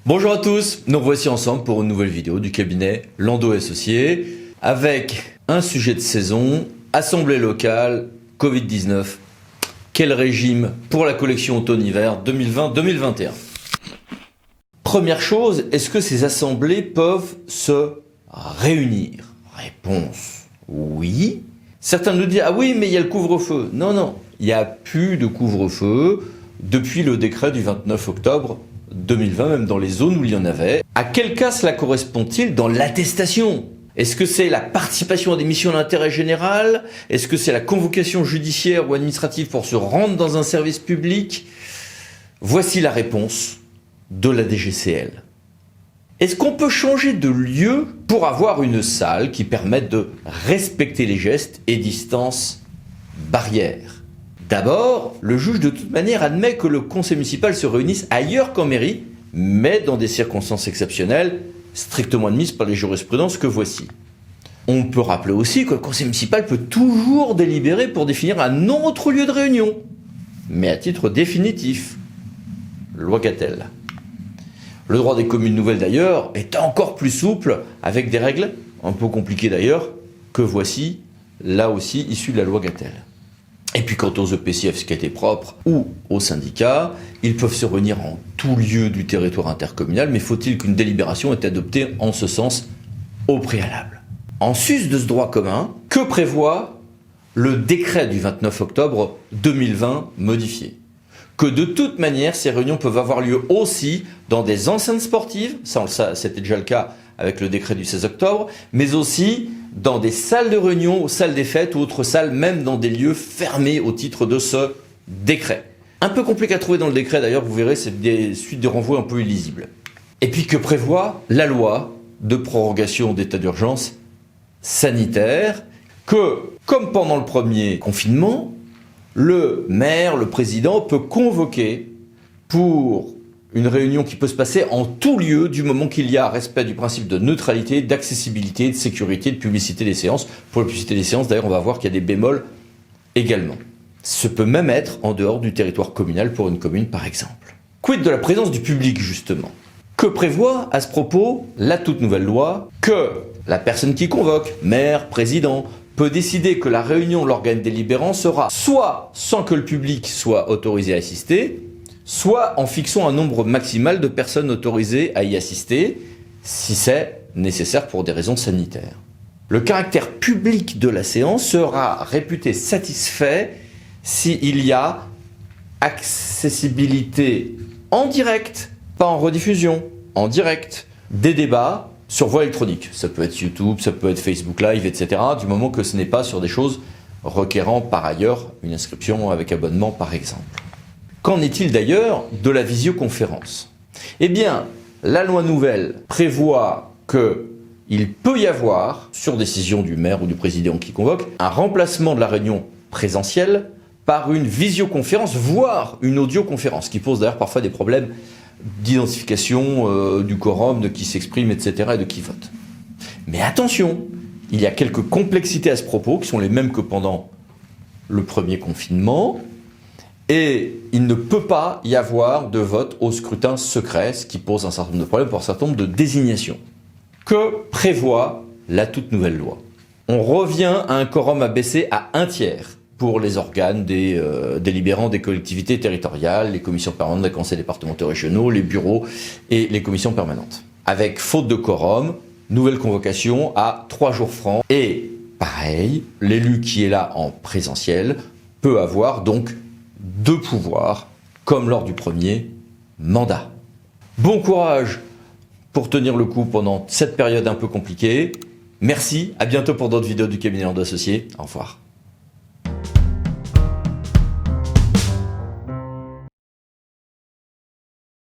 Bonjour à tous, nous voici ensemble pour une nouvelle vidéo du cabinet Landau & Associés avec un sujet de saison, assemblée locale, Covid-19. Quel régime pour la collection automne-hiver 2020-2021? Première chose, est-ce que ces assemblées peuvent se réunir? Réponse, oui. Certains nous disent, ah oui, mais il y a le couvre-feu. Non, il n'y a plus de couvre-feu depuis le décret du 29 octobre 2020, même dans les zones où il y en avait. À quel cas cela correspond-il dans l'attestation? Est-ce que c'est la participation à des missions d'intérêt général? Est-ce que c'est la convocation judiciaire ou administrative pour se rendre dans un service public? Voici la réponse de la DGCL. Est-ce qu'on peut changer de lieu pour avoir une salle qui permette de respecter les gestes et distances barrières? D'abord, le juge de toute manière admet que le conseil municipal se réunisse ailleurs qu'en mairie, mais dans des circonstances exceptionnelles, strictement admises par les jurisprudences que voici. On peut rappeler aussi que le conseil municipal peut toujours délibérer pour définir un autre lieu de réunion, mais à titre définitif. Loi Gatel. Le droit des communes nouvelles d'ailleurs est encore plus souple, avec des règles un peu compliquées d'ailleurs, que voici, là aussi, issues de la loi Gatel. Et puis quant aux EPCF, ce qui était propre, ou aux syndicats, ils peuvent se réunir en tout lieu du territoire intercommunal, mais faut-il qu'une délibération ait adoptée en ce sens au préalable? En sus de ce droit commun, que prévoit le décret du 29 octobre 2020 modifié? Que de toute manière, ces réunions peuvent avoir lieu aussi dans des enceintes sportives, ça c'était déjà le cas avec le décret du 16 octobre, mais aussi dans des salles de réunion, salles des fêtes ou autres salles, même dans des lieux fermés au titre de ce décret. Un peu compliqué à trouver dans le décret d'ailleurs, vous verrez, c'est des suites de renvois un peu illisibles. Et puis que prévoit la loi de prorogation d'état d'urgence sanitaire, que, comme pendant le premier confinement, le maire, le président peut convoquer pour une réunion qui peut se passer en tout lieu du moment qu'il y a respect du principe de neutralité, d'accessibilité, de sécurité, de publicité des séances. Pour la publicité des séances, d'ailleurs, on va voir qu'il y a des bémols également. Ce peut même être en dehors du territoire communal pour une commune, par exemple. Quid de la présence du public, justement? Que prévoit à ce propos la toute nouvelle loi? Que la personne qui convoque, maire, président, peut décider que la réunion de l'organe délibérant sera soit sans que le public soit autorisé à assister, soit en fixant un nombre maximal de personnes autorisées à y assister, si c'est nécessaire pour des raisons sanitaires. Le caractère public de la séance sera réputé satisfait s'il y a accessibilité en direct, pas en rediffusion, en direct, des débats sur voie électronique. Ça peut être YouTube, ça peut être Facebook Live, etc. Du moment que ce n'est pas sur des choses requérant par ailleurs une inscription avec abonnement, par exemple. Qu'en est-il d'ailleurs de la visioconférence? Eh bien, la loi nouvelle prévoit qu'il peut y avoir, sur décision du maire ou du président qui convoque, un remplacement de la réunion présentielle par une visioconférence, voire une audioconférence, qui pose d'ailleurs parfois des problèmes d'identification du quorum, de qui s'exprime, etc. et de qui vote. Mais attention, il y a quelques complexités à ce propos, qui sont les mêmes que pendant le premier confinement, et il ne peut pas y avoir de vote au scrutin secret, ce qui pose un certain nombre de problèmes pour un certain nombre de désignations. Que prévoit la toute nouvelle loi? On revient à un quorum abaissé à 1/3 pour les organes délibérants des collectivités territoriales, les commissions permanentes des conseils départementaux régionaux, les bureaux et les commissions permanentes. Avec faute de quorum, nouvelle convocation à 3 jours francs. Et pareil, l'élu qui est là en présentiel peut avoir donc 2 pouvoirs, comme lors du premier mandat. Bon courage pour tenir le coup pendant cette période un peu compliquée. Merci, à bientôt pour d'autres vidéos du cabinet Landau & Associés. Au revoir.